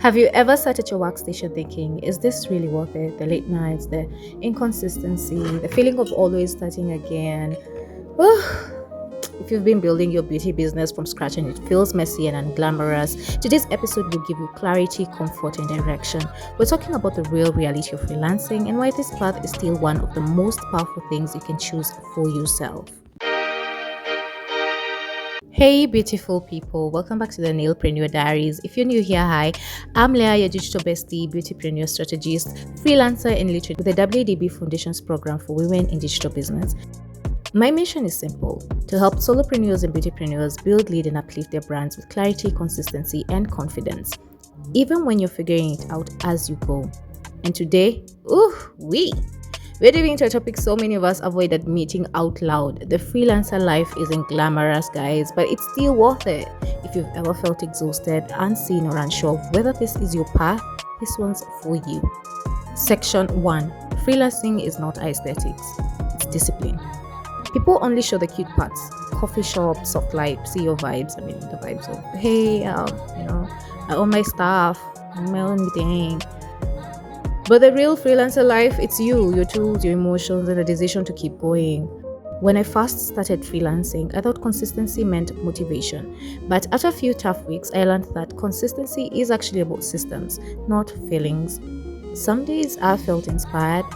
Have you ever sat at your workstation thinking, is this really worth it? The late nights, the inconsistency, the feeling of always starting again. Ugh. If you've been building your beauty business from scratch and it feels messy and unglamorous, today's episode will give you clarity, comfort, and direction. We're talking about the real reality of freelancing and why this path is still one of the most powerful things you can choose for yourself. Hey beautiful people, welcome back to the Nailpreneur Diaries. If you're new here, hi, I'm Leah, your digital bestie, beautypreneur strategist, freelancer and literate with the WDB Foundations program for women in digital business. My mission is simple: to help solopreneurs and beautypreneurs build, lead and uplift their brands with clarity, consistency and confidence, even when you're figuring it out as you go. And today, we're diving into a topic so many of us avoid admitting out loud. The freelancer life isn't glamorous, guys, but it's still worth it. If you've ever felt exhausted, unseen, or unsure of whether this is your path, this one's for you. Section 1. Freelancing is not aesthetics, it's discipline. People only show the cute parts. Coffee shop, soft life, CEO vibes. The vibes of, hey, I own my stuff, my own thing. But the real freelancer life, it's you, your tools, your emotions, and the decision to keep going. When I first started freelancing, I thought consistency meant motivation. But after a few tough weeks, I learned that consistency is actually about systems, not feelings. Some days I felt inspired.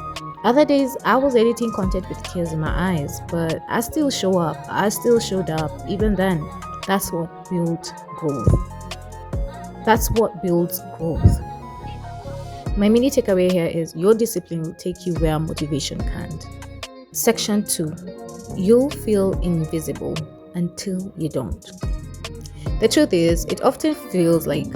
Other days I was editing content with tears in my eyes. But I still show up. I still showed up. Even then, that's what built growth. That's what builds growth. My mini takeaway here is your discipline will take you where motivation can't. Section 2. You'll feel invisible until you don't. The truth is, it often feels like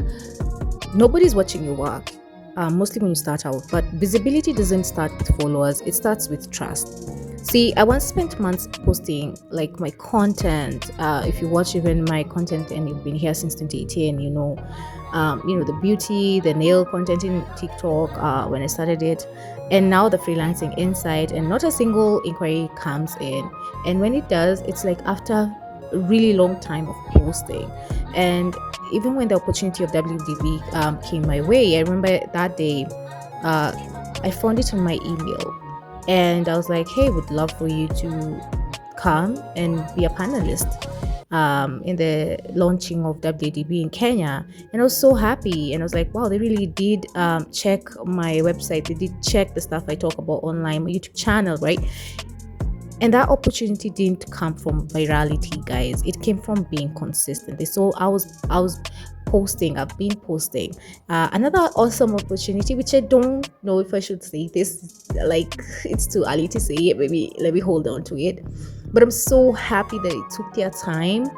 nobody's watching your work, mostly when you start out, but visibility doesn't start with followers, it starts with trust. See, I once spent months posting like my content. If you watch even my content and you've been here since 2018, the beauty, the nail content in TikTok when I started it, and now the freelancing inside, and not a single inquiry comes in. And when it does, it's like after a really long time of posting. And even when the opportunity of WDB came my way, I remember that day I found it on my email. And I was like, hey, would love for you to come and be a panelist in the launching of WDB in Kenya. And I was so happy. And I was like, wow, they really did check my website. They did check the stuff I talk about online, my YouTube channel, right? And that opportunity didn't come from virality, guys. It came from being consistent. So I was posting. I've been posting. Another awesome opportunity, which I don't know if I should say this, like it's too early to say it. Maybe let me hold on to it. But I'm so happy that it took their time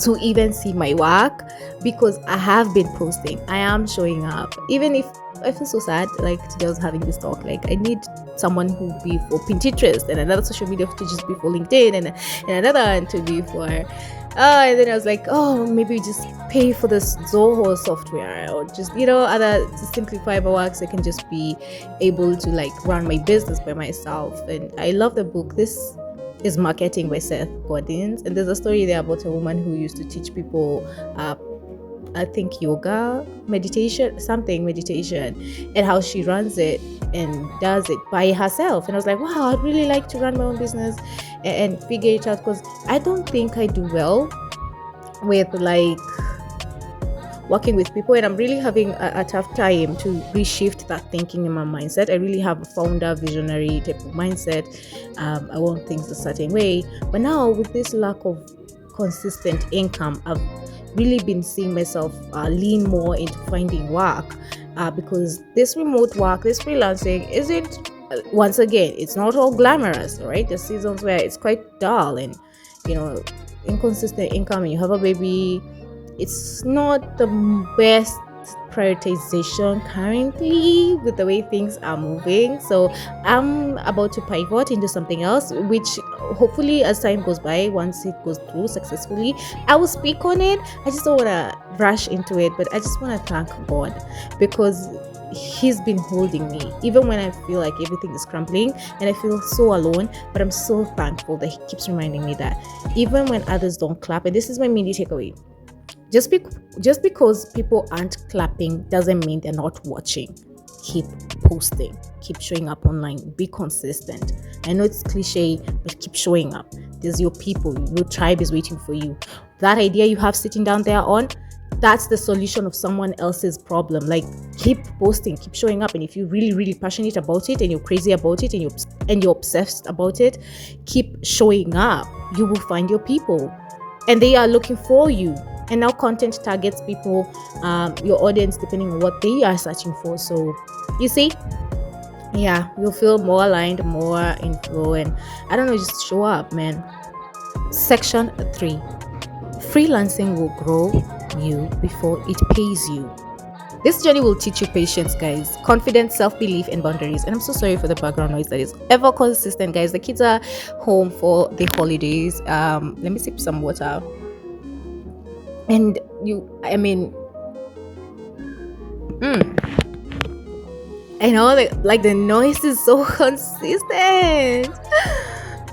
to even see my work, because I have been posting. I am showing up. Even if I feel so sad, like today I was having this talk, like I need someone who will be for Pinterest, and another social media to just be for LinkedIn, and another one to be for and then I was like, oh, maybe just pay for this Zoho software, or just other to simplify my work so I can just be able to like run my business by myself. And I love the book. This is Marketing by Seth Godin, and there's a story there about a woman who used to teach people I think yoga, meditation, and how she runs it and does it by herself. And I was like, wow, I'd really like to run my own business and figure it out, because I don't think I do well with like working with people, and I'm really having a tough time to reshift that thinking in my mindset. I really have a founder, visionary type of mindset. I want things a certain way, but now with this lack of consistent income, I've really been seeing myself lean more into finding work, because this remote work, this freelancing isn't, once again, it's not all glamorous, right? There's seasons where it's quite dull and inconsistent income, and you have a baby. It's not the best prioritization currently with the way things are moving. So I'm about to pivot into something else, which hopefully as time goes by, once it goes through successfully, I will speak on it. I just don't want to rush into it, but I just want to thank God, because He's been holding me even when I feel like everything is crumbling and I feel so alone. But I'm so thankful that He keeps reminding me that even when others don't clap, and this is my mini takeaway, Just be, just because people aren't clapping doesn't mean they're not watching. Keep posting, keep showing up online, be consistent. I know it's cliche, but keep showing up. There's your people, your tribe is waiting for you. That idea you have sitting down there on, that's the solution of someone else's problem. Like, keep posting, keep showing up. And if you're really, really passionate about it and you're crazy about it and you're obsessed about it, keep showing up. You will find your people and they are looking for you. And now content targets people, your audience, depending on what they are searching for. So you see, yeah, you'll feel more aligned, more in flow, and I don't know, just show up, man. Section 3: freelancing will grow you before it pays you. This journey will teach you patience, guys, confidence, self-belief, and boundaries. And I'm so sorry for the background noise that is ever consistent, guys. The kids are home for the holidays. Let me sip some water. And I mean, I know that like the noise is so consistent.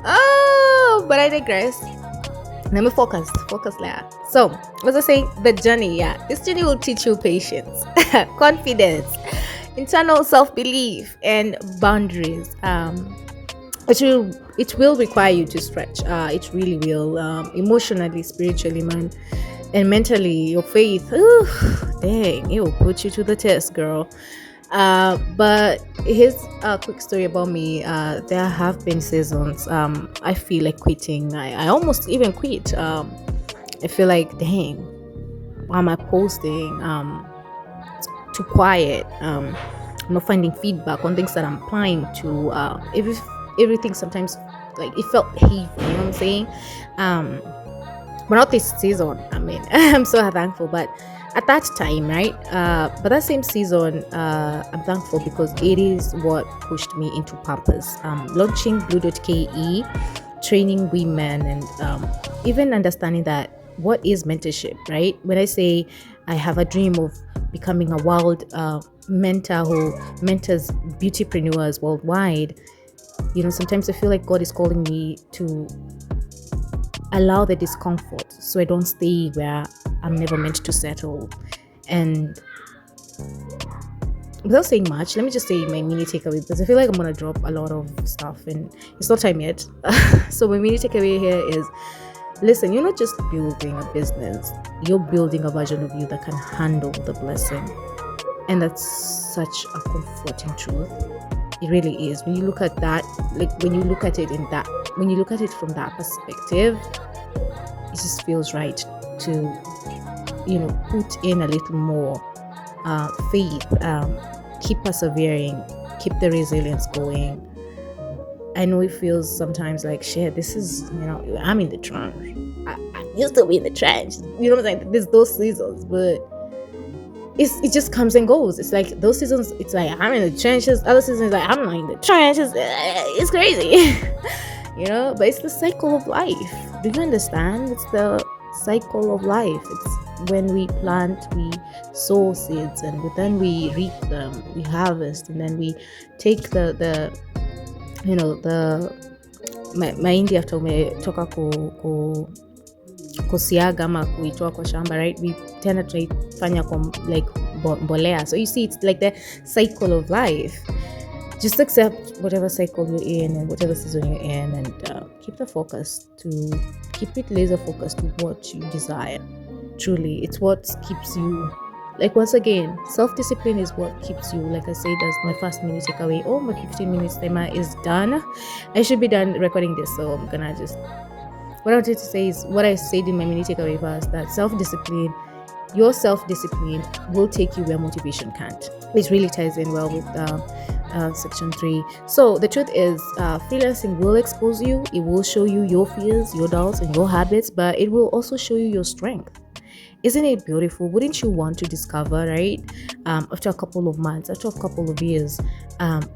Oh, but I digress. Let me focus, Leah. So, as I say, the journey, this journey will teach you patience, confidence, internal self-belief, and boundaries. It will require you to stretch. It really will, emotionally, spiritually, man, and mentally. Your faith, dang, it will put you to the test, girl. But here's a quick story about me. There have been seasons I feel like quitting. I almost even quit. I feel like, dang, why am I posting? Too quiet. I'm not finding feedback on things that I'm applying to. Everything sometimes, like, it felt heavy, you know what I'm saying? But not this season. I mean, I'm so thankful. But at that time, right? But that same season, I'm thankful because it is what pushed me into purpose. Launching Blue.ke, training women, and even understanding that what is mentorship, right? When I say I have a dream of becoming a world mentor who mentors beautypreneurs worldwide, you know, sometimes I feel like God is calling me to allow the discomfort so I don't stay where I'm never meant to settle. And without saying much, let me just say my mini takeaway, because I feel like I'm gonna drop a lot of stuff and it's not time yet. So my mini takeaway here is, listen, you're not just building a business, you're building a version of you that can handle the blessing. And that's such a comforting truth. It really is. When you look at that, like when you look at it from that perspective, it just feels right to, you know, put in a little more faith, keep persevering, keep the resilience going. I know it feels sometimes like, shit, this is, you know, I'm in the trench. I used to be in the trench. You know what I'm saying? There's those seasons, but it just comes and goes. It's like those seasons, it's like I'm in the trenches. Other seasons, like I'm not in the trenches. It's crazy. You know, but it's the cycle of life. Do you understand? It's the cycle of life. It's when we plant, we sow seeds, and then we reap them, we harvest, and then we take the you know, the mahindi after umetoka kusiaga ama kuitoa kwa shamba, right? We tend to fanya like mbolea. So you see, it's like the cycle of life. Just accept whatever cycle you're in and whatever season you're in, and keep it laser focused to what you desire. Truly, it's what keeps you. Like, once again, self-discipline is what keeps you. Like I said, that's my first mini takeaway. Oh, my 15 minutes timer is done. I should be done recording this, so I'm gonna just, what I wanted to say is what I said in my mini takeaway first, that your self-discipline will take you where motivation can't. It really ties in well with section 3. So the truth is, freelancing will expose you. It will show you your fears, your doubts, and your habits, but it will also show you your strength. Isn't it beautiful? Wouldn't you want to discover, right? After a couple of months, after a couple of years,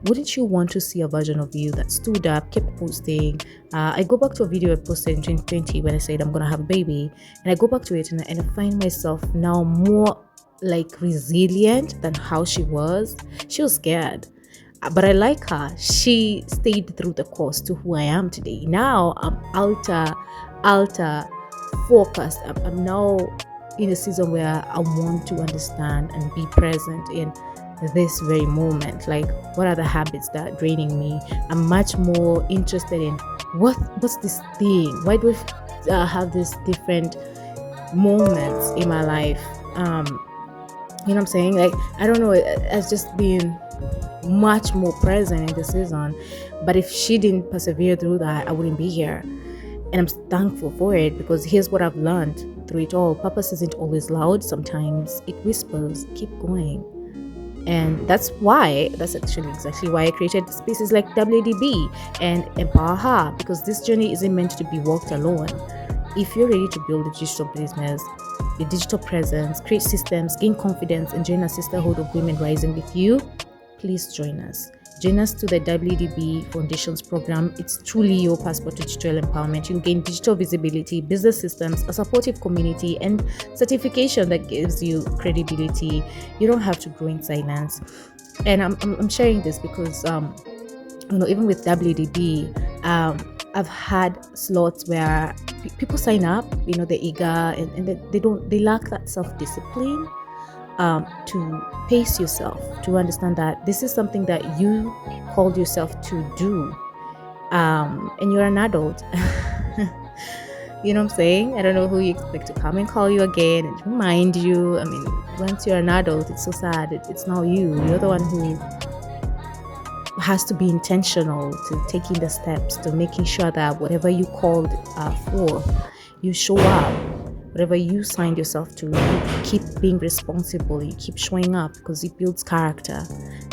wouldn't you want to see a version of you that stood up, kept posting? I go back to a video I posted in 2020 when I said I'm gonna have a baby, and I go back to it and I find myself now more like resilient than how she was. She was scared, but I like her. She stayed through the course to who I am today. Now I'm alter focused. I'm now in a season where I want to understand and be present in this very moment. Like, what are the habits that are draining me? I'm much more interested in what's this thing? Why do I have these different moments in my life? You know what I'm saying? Like, I don't know, it's just been much more present in the season. But if she didn't persevere through that, I wouldn't be here. And I'm thankful for it, because here's what I've learned through it all. Purpose isn't always loud. Sometimes it whispers, keep going. And that's actually exactly why I created spaces like WDB and Empower Her, because this journey isn't meant to be walked alone. If you're ready to build a digital business, a digital presence, create systems, gain confidence, and join a sisterhood of women rising with you, please join us. Join us to the WDB Foundations program. It's truly your passport to digital empowerment. You'll gain digital visibility, business systems, a supportive community, and certification that gives you credibility. You don't have to grow in silence. And I'm sharing this because even with WDB, I've had slots where people sign up, they're eager, and they lack that self-discipline to pace yourself, to understand that this is something that you called yourself to do, and you're an adult. You know what I'm saying? I don't know who you expect to come and call you again and remind you. I mean, once you're an adult, it's so sad. It's not you. You're the one who has to be intentional to taking the steps, to making sure that whatever you called for, you show up. Whatever you signed yourself to, you keep being responsible, you keep showing up, because it builds character.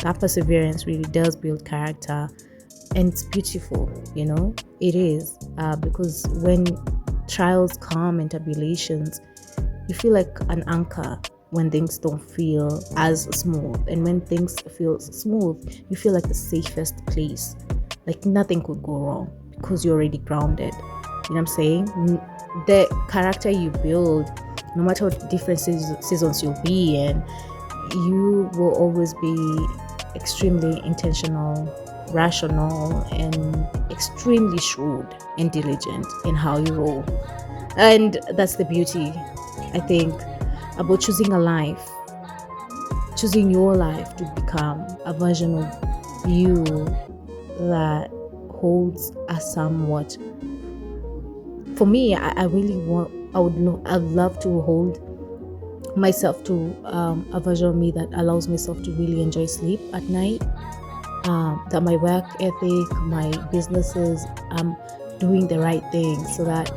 That perseverance really does build character, and it's beautiful, it is, because when trials come and tribulations, you feel like an anchor when things don't feel as smooth, and when things feel smooth, you feel like the safest place, like nothing could go wrong, because you're already grounded. You know what I'm saying? The character you build, no matter what different seasons you'll be in, you will always be extremely intentional, rational, and extremely shrewd and diligent in how you roll. And that's the beauty, I think, about choosing your life to become a version of you that holds a somewhat. For me, I'd love to hold myself to a version of me that allows myself to really enjoy sleep at night. That my work ethic, my businesses, I'm doing the right thing, so that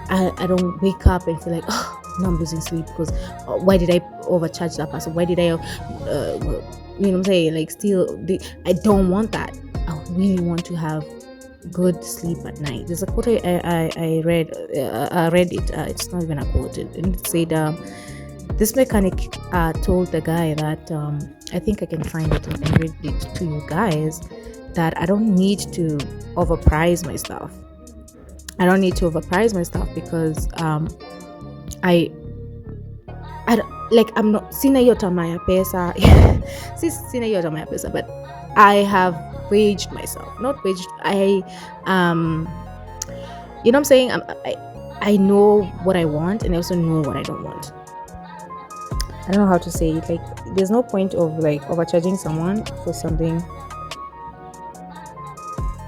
I don't wake up and feel like, now I'm losing sleep because why did I overcharge that person? Why did I, you know what I'm saying? Like, I don't want that. I really want to have good sleep at night. There's a quote I read. I read it. It's not even a quote. It said, this mechanic told the guy that I think I can find it and read it to you guys, that I don't need to overprice my stuff. I don't need to overprice my stuff because I'm not sina yota maya pesa. Sina yota maya pesa, but I have waged myself. Not waged. You know what I'm saying? I know what I want, and I also know what I don't want. I don't know how to say it. Like, there's no point of like overcharging someone for something.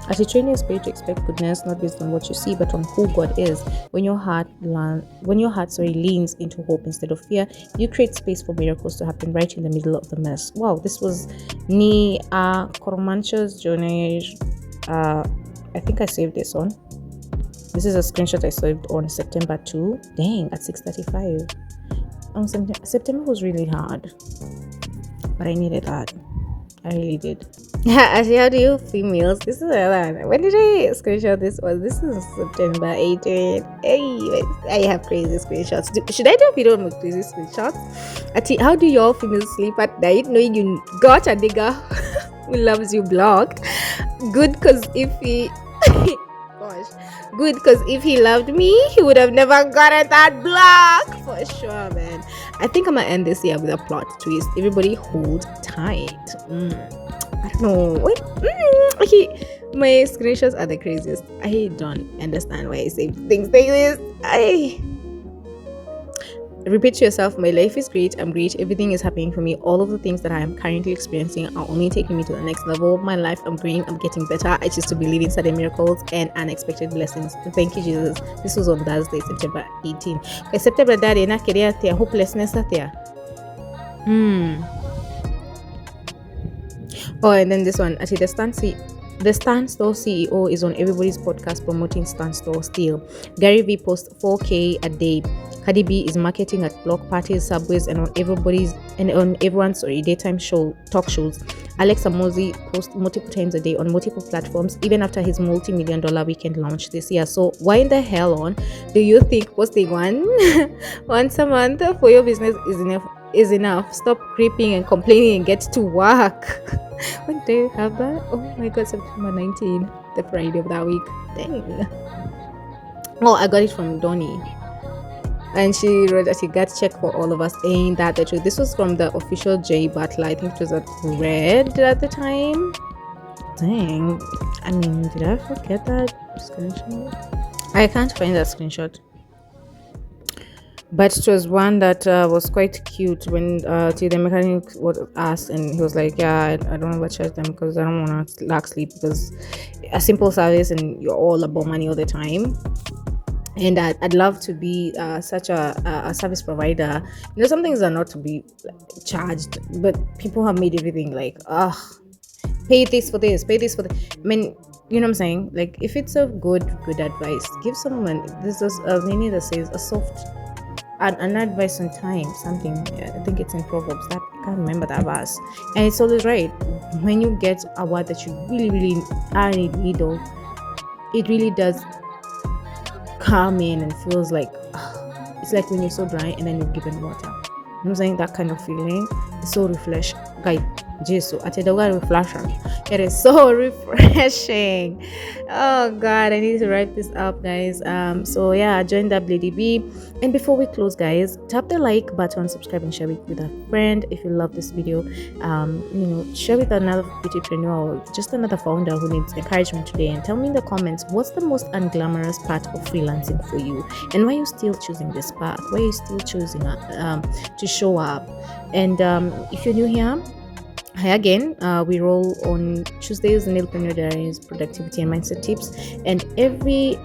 As you train your spirit to expect goodness, not based on what you see, but on who God is. When your heart leans into hope instead of fear, you create space for miracles to happen right in the middle of the mess. Wow, this was Ni Kormancho's journey. I think I saved this one. This is a screenshot I saved on September 2. Dang, at 6:35. September was really hard, but I needed that. I really did. Actually, how do you females? This is when did I screenshot this one? This is September 18th. Hey, I have crazy screenshots. Should I do a video with crazy screenshots? Actually, how do y'all females sleep at night knowing you got a nigga who loves you blocked? Good, because if he good, because if he loved me, he would have never gotten that block for sure, man. I think I'm gonna end this year with a plot twist. Everybody hold tight. I don't know. Wait. My screenshots are the craziest. I don't understand why I save things like this. Repeat to yourself, my life is great, I'm great, everything is happening for me, all of the things that I am currently experiencing are only taking me to the next level of my life. I'm growing, I'm getting better. I choose to believe in sudden miracles and unexpected blessings. Thank you, Jesus. This was on Thursday, September 18. Okay, September daddy na kere there hopelessness there. Oh, and then this one, actually, the Stan Store CEO is on everybody's podcast promoting Stan Store still. Gary V posts 4K a day. Cardi B is marketing at block parties, subways, and on everyone's daytime talk shows. Alex Amosi posts multiple times a day on multiple platforms, even after his multi-million-dollar weekend launch this year. So why in the hell do you think posting once a month for your business is enough? Stop creeping and complaining and get to work. When do you have that? Oh my god, September 19th, the Friday of that week. Dang. Oh, I got it from Donnie. And she wrote that she got checked for all of us. Ain't that the truth? This was from the official Jay Butler. I think it was at Red at the time. Dang. I mean, did I forget that screenshot? I can't find that screenshot. But it was one that was quite cute when the mechanic was asked, and he was like, yeah, I don't want to charge them because I don't want to lack sleep, because a simple service and you're all about money all the time. And I'd love to be such a service provider. Some things are not to be charged, but people have made everything like, pay this for this, pay this for this. I mean, you know what I'm saying? Like, if it's a good advice, give someone, this is a mini that says a soft, an advice on time, something. I think it's in Proverbs. That I can't remember that verse. And it's always right. When you get a word that you really, really are in need of, it really does calm in and feels like it's like when you're so dry and then you're given water. You know what I'm saying? That kind of feeling is so refreshing. Guys, Jesus, it is so refreshing. Oh god, I need to wrap this up, guys. So yeah, join WDB. And before we close, guys, tap the like button, subscribe, and share it with a friend if you love this video. Share with another beautypreneur or just another founder who needs encouragement today, and tell me in the comments what's the most unglamorous part of freelancing for you, and why are you still choosing this path, why are you still choosing to show up. And if you're new here, hi again. We roll on Tuesdays, Nailpreneur Diaries, productivity and mindset tips, and every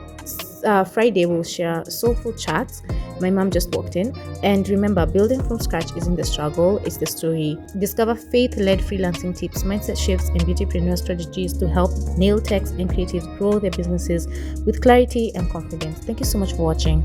Friday we'll share soulful chats. My mom just walked in. And remember, building from scratch isn't the struggle, it's the story. Discover faith-led freelancing tips, mindset shifts, and beautypreneur strategies to help nail techs and creatives grow their businesses with clarity and confidence. Thank you so much for watching.